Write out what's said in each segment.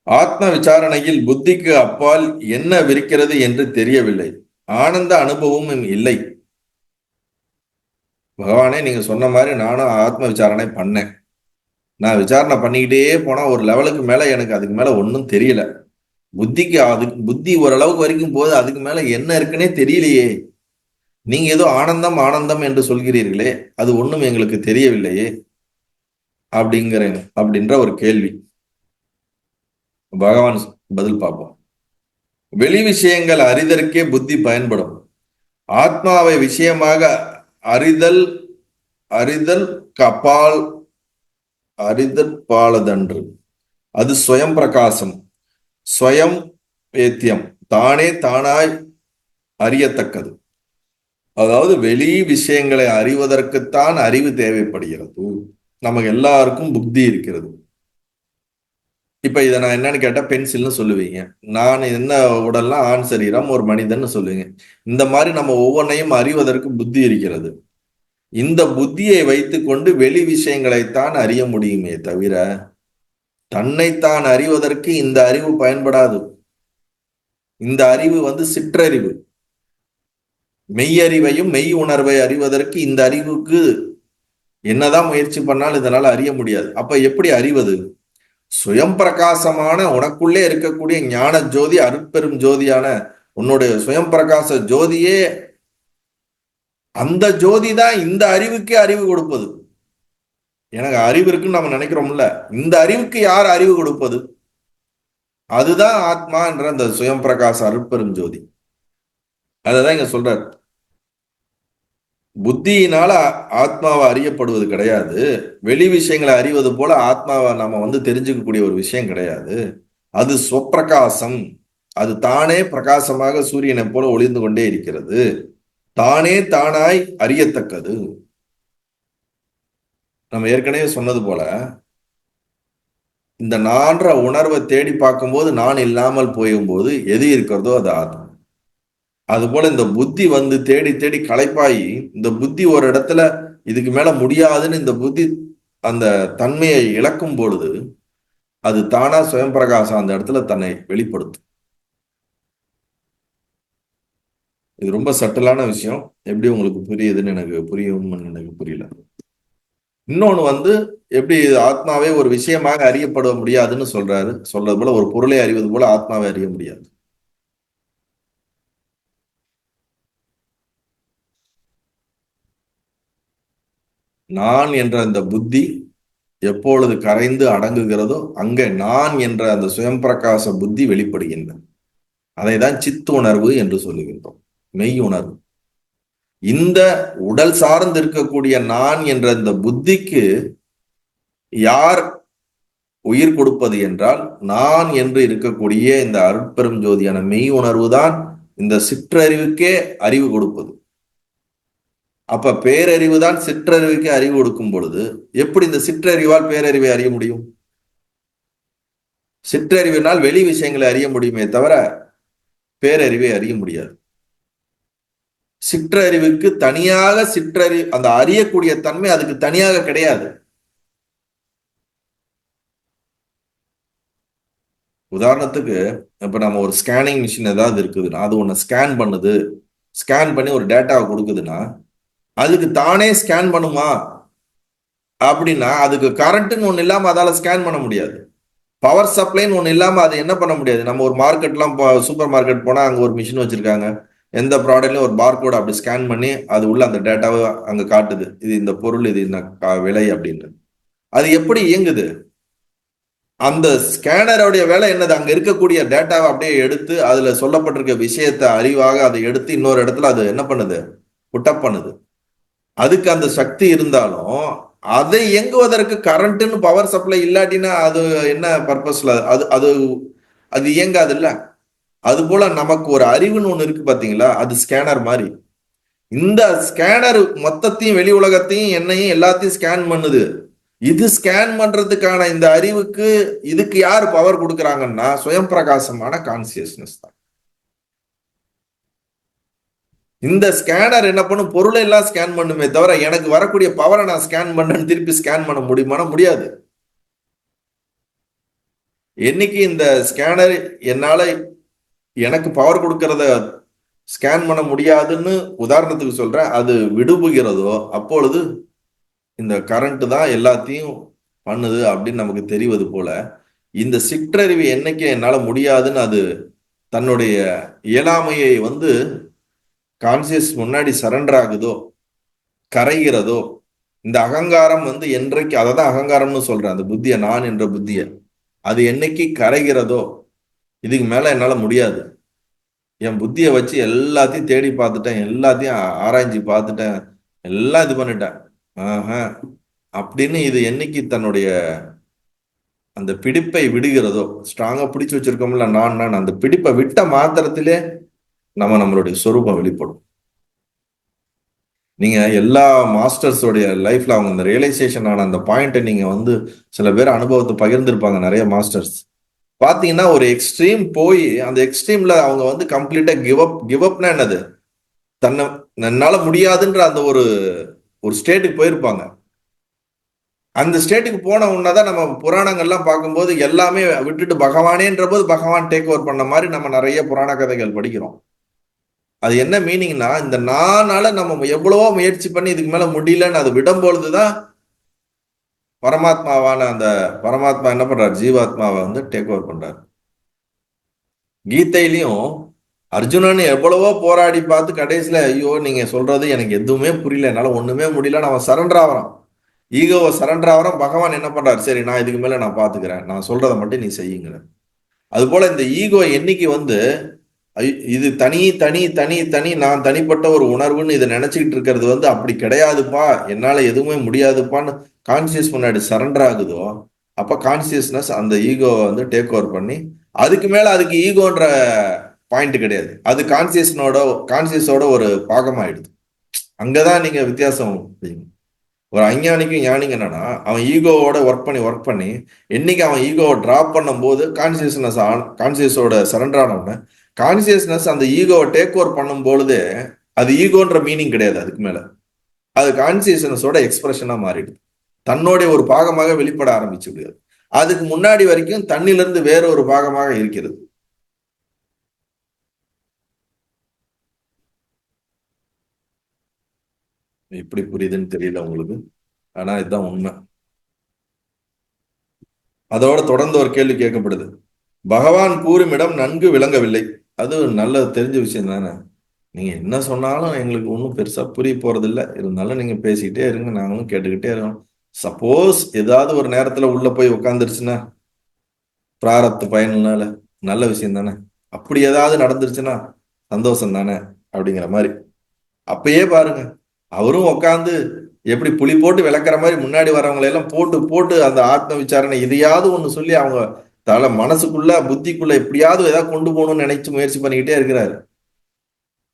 ஆத்ம விசாரணையில் புத்திக்கு அப்பால் என்ன விரிக்கிறது என்று தெரியவில்லை. ஆனந்த அனுபவமும் இல்லை. பகவானே, நீங்க சொன்ன மாதிரி நானும் ஆத்ம விசாரணை பண்ணேன். நான் விசாரணை பண்ணிக்கிட்டே போனா ஒரு லெவலுக்கு மேல எனக்கு அதுக்கு மேல ஒன்றும் தெரியல. அதுக்கு புத்தி ஓரளவுக்கு வரைக்கும் போது அதுக்கு மேல என்ன இருக்குன்னே தெரியலையே. நீங்க ஏதோ ஆனந்தம் ஆனந்தம் என்று சொல்கிறீர்களே, அது ஒண்ணும் எங்களுக்கு தெரியவில்லையே அப்படின்ற ஒரு கேள்வி. பகவான் பதில் பார்ப்போம். வெளி விஷயங்கள் அறிதற்கே புத்தி பயன்படும். ஆத்மாவை விஷயமாக அறிதல் அறிதல் கபால் அறிதல் பாலதன்று. அது ஸ்வயம் பிரகாசம், ஸ்வயம் வேத்தியம், தானே தானாய் அறியத்தக்கது. அதாவது வெளி விஷயங்களை அறிவதற்குத்தான் அறிவு தேவைப்படுகிறது. நமக்கு எல்லாருக்கும் புத்தி இருக்கிறது. இப்ப இதை நான் என்னன்னு கேட்டா பென்சில்னு சொல்லுவீங்க. நான் என்ன உடல்லாம் ஆண் சரீரம், ஒரு மனிதன் சொல்லுவீங்க. இந்த மாதிரி நம்ம ஒவ்வொன்றையும் அறிவதற்கு புத்தி இருக்கிறது. இந்த புத்தியை வைத்துக்கொண்டு வெளி விஷயங்களைத்தான் அறிய முடியுமே தவிர தன்னைத்தான் அறிவதற்கு இந்த அறிவு பயன்படாது. இந்த அறிவு சிற்றறிவு. மெய்யறிவையும் மெய் உணர்வை அறிவதற்கு இந்த அறிவுக்கு என்னதான் முயற்சி பண்ணாலும் இதனால அறிய முடியாது. அப்ப எப்படி அறிவது? சுயம் பிரகாசமான உனக்குள்ளே இருக்கக்கூடிய ஞான ஜோதி, அருட்பெரும் ஜோதியான உன்னுடைய சுயம் பிரகாச ஜோதியே, அந்த ஜோதி தான் இந்த அறிவுக்கே அறிவு கொடுப்பது. எனக்கு அறிவு இருக்குன்னு நம்ம நினைக்கிறோம்ல, இந்த அறிவுக்கு யார் அறிவு கொடுப்பது? அதுதான் ஆத்மா என்ற அந்த சுயம் பிரகாச அருட்பெரும் ஜோதி. அததான் இங்க சொல்றார். புத்தியினால ஆத்மாவை அறியப்படுவது கிடையாது. வெளி விஷயங்களை அறிவது போல ஆத்மாவை நம்ம தெரிஞ்சுக்கக்கூடிய ஒரு விஷயம் கிடையாது. அது சொப்பிரகாசம். அது தானே பிரகாசமாக சூரியனை போல ஒளிர்ந்து கொண்டே இருக்கிறது. தானே தானாய் அறியத்தக்கது. நம்ம ஏற்கனவே சொன்னது போல இந்த நான்ற உணர்வை தேடி பார்க்கும்போது நான் இல்லாமல் போகும்போது எது இருக்கிறதோ அது ஆத்மா. அதுபோல இந்த புத்தி தேடி தேடி களைப்பாயி இந்த புத்தி ஒரு இடத்துல இதுக்கு மேல முடியாதுன்னு இந்த புத்தி அந்த தன்மையை இழக்கும் பொழுது அது தானா சுயம் பிரகாசம் அந்த இடத்துல தன்னை வெளிப்படுத்தும். இது ரொம்ப சட்டலான விஷயம். எப்படி உங்களுக்கு புரியுதுன்னு எனக்கு புரியல. இன்னொன்னு எப்படி ஆத்மாவே ஒரு விஷயமாக அறியப்பட முடியாதுன்னு சொல்றது போல ஒரு பொருளை அறிவது போல ஆத்மாவை அறிய முடியாது. நான் என்ற அந்த புத்தி எப்பொழுது கரைந்து அடங்குகிறதோ அங்க நான் என்ற அந்த சுயம் பிரகாச புத்தி வெளிப்படுகின்றன. அதை தான் சித்து உணர்வு என்று சொல்லுகின்றோம், மெய் உணர்வு. இந்த உடல் சார்ந்து இருக்கக்கூடிய நான் என்ற இந்த புத்திக்கு யார் உயிர் கொடுப்பது என்றால் நான் என்று இருக்கக்கூடிய இந்த அருட்பெரும் ஜோதியான மெய் உணர்வு தான் இந்த சிற்றறிவுக்கே அறிவு கொடுப்பது. அப்ப பேரறிவு தான் சிற்றறிவுக்கு அறிவு கொடுக்கும் பொழுது எப்படி இந்த சிற்றறிவால் பேரறிவை அறிய முடியும்? சிற்றறிவினால் வெளி விஷயங்களை அறிய முடியுமே தவிர பேரறிவை அறிய முடியாது. சிற்றறிவுக்கு தனியாக அந்த அறியக்கூடிய தன்மை அதுக்கு தனியாக கிடையாது. உதாரணத்துக்கு இப்ப நம்ம ஒரு ஸ்கேனிங் மிஷின் ஏதாவது இருக்குதுன்னா அது ஒன்னு ஸ்கேன் பண்ணுது, ஸ்கேன் பண்ணி ஒரு டேட்டாவை கொடுக்குதுன்னா அதுக்கு தானே ஸ்கேன் பண்ணுமா அப்படின்னா அதுக்கு கரண்ட்னு ஒண்ணு இல்லாம அதால ஸ்கேன் பண்ண முடியாது. பவர் சப்ளைன்னு ஒண்ணு இல்லாம அது என்ன பண்ண முடியாது. நம்ம ஒரு மார்க்கெட்லாம் சூப்பர் மார்க்கெட் போனா அங்க ஒரு மிஷின் வச்சிருக்காங்க. எந்த ப்ராடக்ட்லயும் ஒரு பார்கோட் அப்படி ஸ்கேன் பண்ணி அது உள்ள அந்த டேட்டாவை அங்க காட்டுது, இது இந்த பொருள், இது இந்த விலை அப்படின்னு. அது எப்படி இயங்குது? அந்த ஸ்கேனருடைய வேலை என்னது? அங்க இருக்கக்கூடிய டேட்டாவை அப்படியே எடுத்து அதுல சொல்லப்பட்டிருக்க விஷயத்தை அறிவாக அதை எடுத்து இன்னொரு இடத்துல அது என்ன பண்ணுது? புட்டப் பண்ணுது. அதுக்கு அந்த சக்தி இருந்தாலும் அதை இயங்குவதற்கு கரண்ட்னு பவர் சப்ளை இல்லாட்டினா அது என்ன பர்பஸ்ல அது அது அது இயங்காது இல்ல. அது போல நமக்கு ஒரு அறிவுன்னு ஒண்ணு இருக்கு பாத்தீங்களா, அது ஸ்கேனர் மாதிரி. இந்த ஸ்கேனர் மொத்தத்தையும் வெளி உலகத்தையும் என்னையும் எல்லாத்தையும் ஸ்கேன் பண்ணுது. இது ஸ்கேன் பண்றதுக்கான இந்த அறிவுக்கு இதுக்கு யார் பவர் கொடுக்குறாங்கன்னா சுயம் பிரகாசமான கான்சியஸ்னஸ் தான். இந்த ஸ்கேனர் என்ன பண்ணும்? பொருளை எல்லாம் ஸ்கேன் பண்ணுமே தவிர எனக்கு வரக்கூடிய பவரை நான் ஸ்கேன் பண்ணேன்னு திருப்பி ஸ்கேன் பண்ண முடியுமானா முடியாது. என்னைக்கு இந்த ஸ்கேனர் என்னால எனக்கு பவர் கொடுக்கறத ஸ்கேன் பண்ண முடியாதுன்னு உதாரணத்துக்கு சொல்றேன், அது விடுபுகிறதோ அப்பொழுது இந்த கரண்ட் தான் எல்லாத்தையும் பண்ணுது அப்படின்னு நமக்கு தெரிவது போல, இந்த சிற்றறிவு என்னைக்கு என்னால முடியாதுன்னு அது தன்னுடைய இயலாமையை கான்சியஸ் முன்னாடி சரண்டர் ஆகுதோ, கரைகிறதோ, இந்த அகங்காரம் என்றைக்கு, அதை தான் அகங்காரம்னு சொல்றேன், அந்த புத்திய, நான் என்ற புத்திய, அது என்னைக்கு கரைகிறதோ, இதுக்கு மேல என்னால முடியாது, என் புத்தியை வச்சு எல்லாத்தையும் தேடி பார்த்துட்டேன், எல்லாத்தையும் ஆராய்ச்சி பார்த்துட்டேன், எல்லாம் இது பண்ணிட்டேன், அப்படின்னு இது என்னைக்கு தன்னுடைய அந்த பிடிப்பை விடுகிறதோ, ஸ்ட்ராங்கா பிடிச்சு வச்சிருக்கோம்ல நான், அந்த பிடிப்பை விட்ட மாத்திரத்திலே நம்மளுடைய சொரூபம் வெளிப்படும். நீங்க எல்லா மாஸ்டர்ஸோடைய லைஃப்ல அவங்க இந்த ரியலைசேஷன் ஆன அந்த பாயிண்ட்டை நீங்க சில பேர் அனுபவத்தை பகிர்ந்திருப்பாங்க, நிறைய மாஸ்டர்ஸ் பாத்தீங்கன்னா. ஒரு எக்ஸ்ட்ரீம் போய் அந்த எக்ஸ்ட்ரீம்ல அவங்க கம்ப்ளீட்டா கிவ் அப்னா என்னது, தன்னை என்னால முடியாதுன்ற அந்த ஒரு ஸ்டேட்டுக்கு போயிருப்பாங்க. அந்த ஸ்டேட்டுக்கு போன உடனேதான் நம்ம புராணங்கள்லாம் பார்க்கும்போது எல்லாமே விட்டுட்டு பகவானேன்ற போது பகவான் டேக் ஓவர் பண்ண மாதிரி நம்ம நிறைய புராண கதைகள் படிக்கிறோம். அது என்ன மீனிங்னா, இந்த நானால நம்ம எவ்வளவோ முயற்சி பண்ணி இதுக்கு மேல முடியலன்னு அது விடும் பொழுதுதான் பரமாத்மாவான அந்த பரமாத்மா என்ன பண்றாரு, ஜீவாத்மாவை டேக் ஓவர் பண்றாரு. கீதையிலையும் அர்ஜுனன் எவ்வளவோ போராடி பார்த்து கடைசியில ஐயோ நீங்க சொல்றது எனக்கு எதுவுமே புரியல, என்னால ஒண்ணுமே முடியல, அவன் சரண்டர் ஆகிறான், ஈகோவை சரண்டர் ஆகிறான். பகவான் என்ன பண்றாரு, சரி நான் இதுக்கு மேல நான் பாத்துக்கிறேன், நான் சொல்றதை மட்டும் நீ செய்யுங்க. அது போல இந்த ஈகோ என்னைக்கு இது தனி தனி தனி தனி நான் தனிப்பட்ட ஒரு உணர்வுன்னு இதை நினைச்சுக்கிட்டு இருக்கிறது அப்படி கிடையாதுப்பா, என்னால எதுவுமே முடியாதுப்பான்னு கான்சியஸ் முன்னாடி சரண்டர் ஆகுதோ, அப்ப கான்சியஸ்னஸ் அந்த ஈகோவை டேக் ஓவர் பண்ணி, அதுக்கு மேல அதுக்கு ஈகோன்ற பாயிண்ட் கிடையாது, அது கான்சியஸோட ஒரு பாகமாயிடுது. அங்கதான் நீங்க வித்தியாசம். ஒரு அஞ்ஞானிக்கும் ஞானிக்கும் என்னன்னா, அவன் ஈகோவோட ஒர்க் பண்ணி என்னைக்கு அவன் ஈகோவை டிராப் பண்ணும் போது கான்சியஸோட சரண்டர் ஆனவன, கான்சியஸ்னஸ் அந்த ஈகோவை டேக் ஓவர் பண்ணும் பொழுது அது ஈகோன்ற மீனிங் கிடையாது, அதுக்கு மேல அது கான்சியஸ்னஸோட எக்ஸ்பிரஷனா மாறிடுது, தன்னுடைய ஒரு பாகமாக வெளிப்பட ஆரம்பிச்சு விடுது. அதுக்கு முன்னாடி வரைக்கும் தன்னிலிருந்து வேற ஒரு பாகமாக இருக்கிறது. எப்படி புரியுதுன்னு தெரியல உங்களுக்கு, ஆனா இதுதான் உண்மை. அதோட தொடர்ந்து ஒரு கேள்வி கேட்கப்படுது, பகவான் கூறும் இடம் நன்கு விளங்கவில்லை. அது நல்ல தெரிஞ்ச விஷயம் தானே, நீங்க என்ன சொன்னாலும் எங்களுக்கு ஒன்றும் பெருசா புரிய போறது இல்லை, இருந்தாலும் நீங்க பேசிக்கிட்டே இருங்க, நாங்களும் கேட்டுக்கிட்டே இருக்கோம். சப்போஸ் ஏதாவது ஒரு நேரத்துல உள்ள போய் உட்காந்துருச்சுன்னா பிராரத்து பயனால நல்ல விஷயம் தானே, அப்படி ஏதாவது நடந்துருச்சுன்னா சந்தோஷம் தானே அப்படிங்கிற மாதிரி. அப்பயே பாருங்க, அவரும் உட்காந்து எப்படி புலி போட்டு விளக்குற மாதிரி முன்னாடி வரவங்களை எல்லாம் போட்டு போட்டு அந்த ஆத்ம விசாரணை இதையாவது ஒண்ணு சொல்லி அவங்க மனசுக்குள்ள புத்திக்குள்ள எப்படியாவது ஏதாவது கொண்டு போகணும்னு நினைச்சு முயற்சி பண்ணிக்கிட்டே இருக்கிறாரு.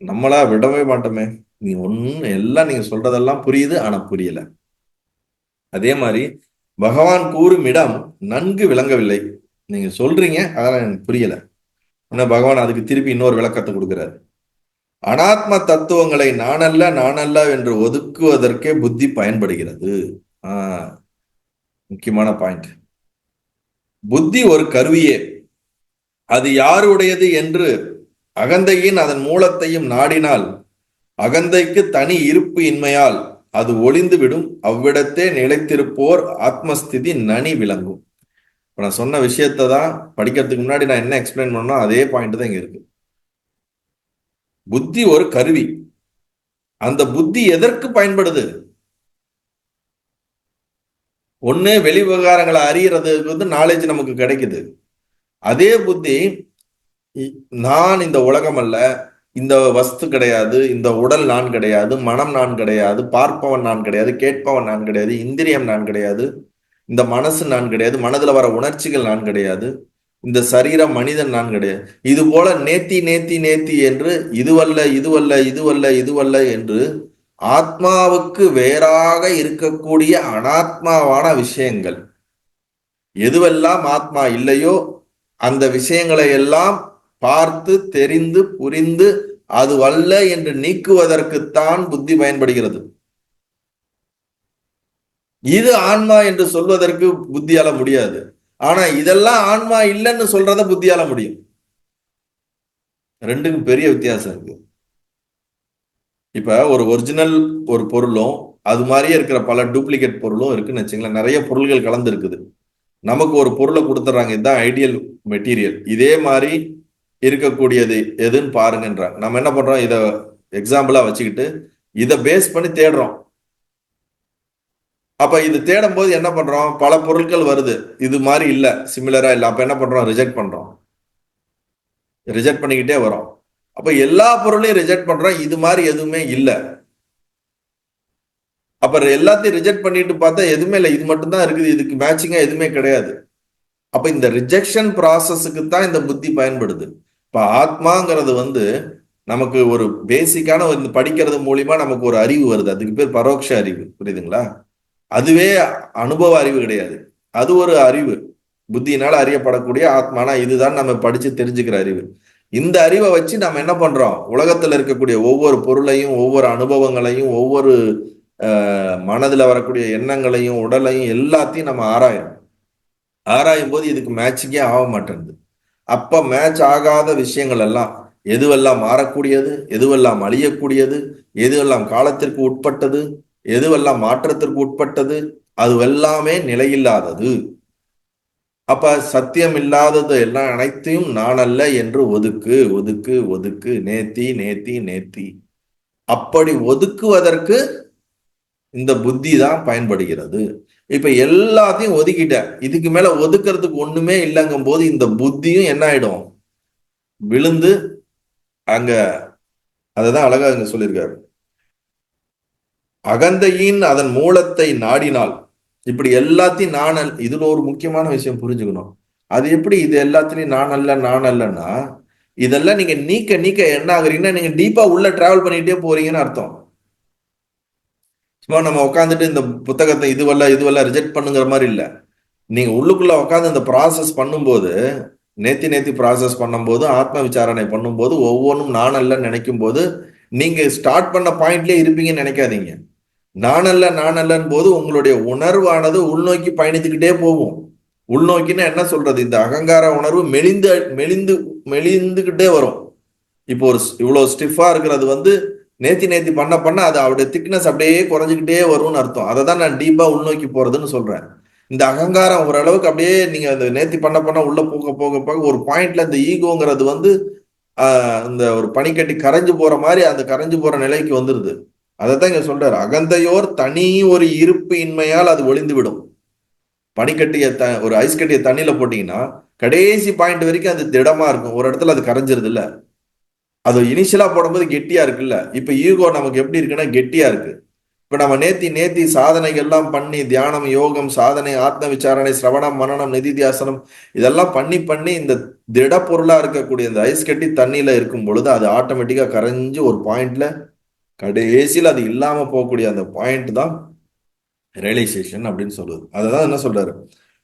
நம்மளா விடவே மாட்டோமே. நீ எல்லாம் நீங்க சொல்றதெல்லாம் புரியுது, ஆனா புரியல. அதே மாதிரி பகவான் கூறும் இடம் நன்கு விளங்கவில்லை, நீங்க சொல்றீங்க அதெல்லாம் எனக்கு புரியல. ஆனா பகவான் அதுக்கு திருப்பி இன்னொரு விளக்கத்தை கொடுக்கிறாரு. அனாத்ம தத்துவங்களை நானல்ல என்று ஒதுக்குவதற்கே புத்தி பயன்படுகிறது. முக்கியமான பாயிண்ட். புத்தி ஒரு கருவியே, அது யாருடையது என்று அகந்தையின் அதன் மூலத்தையும் நாடினால் அகந்தைக்கு தனி இருப்பு இன்மையால் அது ஒளிந்து விடும், அவ்விடத்தே நிலைத்திருப்போர் ஆத்மஸ்திதி நனி விளங்கும். இப்ப நான் சொன்ன விஷயத்தை தான் படிக்கிறதுக்கு முன்னாடி நான் என்ன எக்ஸ்பிளைன் பண்ணணும், அதே பாயிண்ட் தான் இங்க இருக்கு. புத்தி ஒரு கருவி, அந்த புத்தி எதற்கு பயன்படுது? ஒண்ணு வெளி விவகாரங்களை அறியறதுக்கு நாலேஜ் நமக்கு கிடைக்குது. அதே புத்தி நான் இந்த உலகம் அல்ல, இந்த வஸ்து கிடையாது, இந்த உடல் நான் கிடையாது, மனம் நான் கிடையாது, பார்ப்பவன் நான் கிடையாது, கேட்பவன் நான் கிடையாது, இந்திரியம் நான் கிடையாது, இந்த மனசு நான் கிடையாது, மனதுல வர உணர்ச்சிகள் நான் கிடையாது, இந்த சரீரம் மனிதன் நான் கிடையாது. இது போல நேத்தி நேத்தி நேத்தி என்று இதுவல்ல இதுவல்ல இதுவல்ல இதுவல்ல என்று ஆத்மாவுக்கு வேறாக இருக்கக்கூடிய அனாத்மாவான விஷயங்கள் எதுவெல்லாம் ஆத்மா இல்லையோ அந்த விஷயங்களை எல்லாம் பார்த்து தெரிந்து புரிந்து அது அல்ல என்று நீக்குவதற்குத்தான் புத்தி பயன்படுகிறது. இது ஆன்மா என்று சொல்வதற்கு புத்தியால முடியாது. ஆனா இதெல்லாம் ஆன்மா இல்லைன்னு சொல்றத புத்தியால முடியும். ரெண்டுக்கும் பெரிய வித்தியாசம் இருக்கு. இப்ப ஒரு ஒரிஜினல் ஒரு பொருளும் அது மாதிரியே இருக்கிற பல டூப்ளிகேட் பொருளும் இருக்குன்னு வச்சுங்களேன். நிறைய பொருள்கள் கலந்து இருக்குது. நமக்கு ஒரு பொருளை கொடுத்துட்றாங்க, இதுதான் ஐடியல் மெட்டீரியல், இதே மாதிரி இருக்கக்கூடியது எதுன்னு பாருங்கன்றாங்க. நம்ம என்ன பண்றோம், இதை எக்ஸாம்பிளா வச்சுக்கிட்டு இதை பேஸ் பண்ணி தேடுறோம். அப்ப இது தேடும் போது என்ன பண்றோம், பல பொருட்கள் வருது, இது மாதிரி இல்ல, சிமிலரா இல்ல. அப்ப என்ன பண்றோம், ரிஜெக்ட் பண்றோம். ரிஜெக்ட் பண்ணிக்கிட்டே வரோம். அப்ப எல்லா பொருளையும் ரிஜெக்ட் பண்றோம், இது மாதிரி எதுவுமே இல்ல. அப்ப எல்லாத்தையும் ரிஜெக்ட் பண்ணிட்டு பார்த்தா எதுவுமே இல்லை, இது மட்டும் தான் இருக்குது, இதுக்கு மேட்சிங்கா எதுவுமே கிடையாது. அப்ப இந்த ரிஜெக்ஷன் ப்ராசஸுக்கு தான் இந்த புத்தி பயன்படுது. இப்ப ஆத்மாங்கிறது நமக்கு ஒரு பேசிக்கான படிக்கிறது மூலியமா நமக்கு ஒரு அறிவு வருது, அதுக்கு பேர் பரோட்ச அறிவு, புரியுதுங்களா? அதுவே அனுபவ அறிவு கிடையாது, அது ஒரு அறிவு, புத்தியினால அறியப்படக்கூடிய ஆத்மானா இதுதான் நம்ம படிச்சு தெரிஞ்சுக்கிற அறிவு. இந்த அறிவை வச்சு நம்ம என்ன பண்றோம், உலகத்துல இருக்கக்கூடிய ஒவ்வொரு பொருளையும், ஒவ்வொரு அனுபவங்களையும், ஒவ்வொரு மனதுல வரக்கூடிய எண்ணங்களையும், உடலையும், எல்லாத்தையும் நம்ம ஆராயும் போது இதுக்கு மேட்சிங்கே ஆக மாட்டேங்குது. அப்ப மேட்ச் ஆகாத விஷயங்கள் எல்லாம், எதுவெல்லாம் மாறக்கூடியது, எதுவெல்லாம் அழியக்கூடியது, எதுவெல்லாம் காலத்திற்கு உட்பட்டது, எதுவெல்லாம் மாற்றத்திற்கு உட்பட்டது, அது எல்லாமே நிலையில்லாதது. அப்ப சத்தியம் இல்லாதது எல்லாம் அனைத்தையும் நான் அல்ல என்று ஒதுக்கு ஒதுக்கு ஒதுக்கு, நேத்தி நேத்தி நேத்தி. அப்படி ஒதுக்குவதற்கு இந்த புத்தி தான் பயன்படுகிறது. இப்ப எல்லாத்தையும் ஒதுக்கிட்ட, இதுக்கு மேல ஒதுக்குறதுக்கு ஒண்ணுமே இல்லைங்கும் போது இந்த புத்தியும் என்ன ஆயிடும், விழுந்து அங்க, அததான் அழகா இங்க சொல்லியிருக்காரு, அகந்தையின் அதன் மூலத்தை நாடினால். இப்படி எல்லாத்தையும் நான் இதுல ஒரு முக்கியமான விஷயம் புரிஞ்சுக்கணும். அது எப்படி இது எல்லாத்திலையும் நான் அல்ல நான் அல்லன்னா, இதெல்லாம் நீங்க நீக்க நீக்க என்ன ஆகுறீங்கன்னா, நீங்க டீப்பா உள்ள டிராவல் பண்ணிட்டே போறீங்கன்னு அர்த்தம். சும்மா நம்ம உட்காந்துட்டு இந்த புத்தகத்தை இதுவெல்லாம் ரிஜெக்ட் பண்ணுங்கிற மாதிரி இல்ல. நீங்க உள்ளுக்குள்ள உட்காந்து இந்த ப்ராசஸ் பண்ணும்போது, நேத்தி ப்ராசஸ் பண்ணும்போது, ஆத்ம விசாரணை பண்ணும்போது, ஒவ்வொன்றும் நான் அல்லன்னு நினைக்கும் போது, நீங்க ஸ்டார்ட் பண்ண பாயிண்ட்லயே இருப்பீங்கன்னு நினைக்காதீங்க. நான் அல்லன்னு போது உங்களுடைய உணர்வானது உள்நோக்கி பயணித்துக்கிட்டே போகும். உள்நோக்கின்னா என்ன சொல்றது, இந்த அகங்கார உணர்வு மெலிந்து மெலிந்து மெலிந்துகிட்டே வரும். இப்போ ஒரு இவ்வளவு ஸ்டிஃபா இருக்கிறது நேத்தி பண்ண பண்ண அது அவருடைய திக்னஸ் அப்படியே குறைஞ்சிக்கிட்டே வரும்னு அர்த்தம். அதை தான் நான் டீப்பா உள்நோக்கி போறதுன்னு சொல்றேன். இந்த அகங்காரம் ஓரளவுக்கு அப்படியே நீங்க அந்த நேத்தி பண்ண பண்ண உள்ள போக போக போக ஒரு பாயிண்ட்ல இந்த ஈகோங்கிறது இந்த ஒரு பனிக்கட்டி கரைஞ்சு போற மாதிரி அந்த கரைஞ்சு போற நிலைக்கு வந்துருது. அதைத்தான் இங்க சொல்றாரு, அகந்தையோர் தனி ஒரு இருப்பு இன்மையால் அது ஒளிந்து விடும். பனிக்கட்டிய ஒரு ஐஸ் கட்டிய தண்ணியில போட்டீங்கன்னா கடைசி பாயிண்ட் வரைக்கும் அது திடமா இருக்கும், ஒரு இடத்துல அது கரைஞ்சிருது இல்ல. அது இனிஷியலா போடும்போது கெட்டியா இருக்குல்ல, இப்ப ஈகோ நமக்கு எப்படி இருக்குன்னா கெட்டியா இருக்கு. இப்ப நம்ம நேத்தி சாதனைகள் எல்லாம் பண்ணி, தியானம், யோகம், சாதனை, ஆத்ம விசாரணை, சிரவணம், மனனம், நிதித்தியாசனம், இதெல்லாம் பண்ணி பண்ணி இந்த திட பொருளா இருக்கக்கூடிய இந்த ஐஸ் கட்டி தண்ணியில இருக்கும் பொழுது அது ஆட்டோமேட்டிக்கா கரைஞ்சு ஒரு பாயிண்ட்ல கடைசியில் அது இல்லாம போகக்கூடிய அந்த பாயிண்ட் தான் ரியலைசேஷன் அப்படின்னு சொல்லுது. அததான் என்ன சொல்றாரு,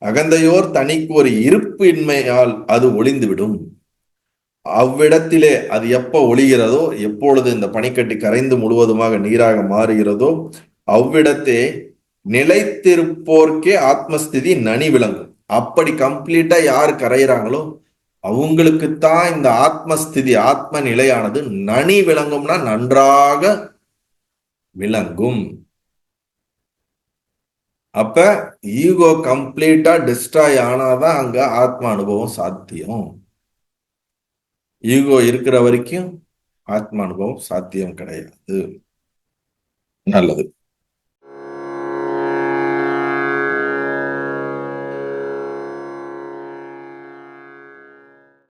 அகந்தையோர் தனிக்கு ஒரு இருப்பு இன்மையால் அது ஒளிந்து விடும். அவ்விடத்திலே அது எப்ப ஒளிகிறதோ, எப்பொழுது இந்த பனிக்கட்டி கரைந்து முழுவதுமாக நீராக மாறுகிறதோ, அவ்விடத்தே நிலைத்திருப்போர்க்கே ஆத்மஸ்திதி நனி விளங்கும். அப்படி கம்ப்ளீட்டா யார் கரைகிறாங்களோ அவங்களுக்குத்தான் இந்த ஆத்மஸ்திதி, ஆத்ம நிலையானது நனி விளங்கும்னா நன்றாக விளங்கும். அப்ப ஈகோ கம்ப்ளீட்டா டிஸ்ட்ராய் ஆனாதான் அங்க ஆத்ம அனுபவம் சாத்தியம். ஈகோ இருக்கிற வரைக்கும் ஆத்ம அனுபவம் சாத்தியம் கிடையாது. நல்லது.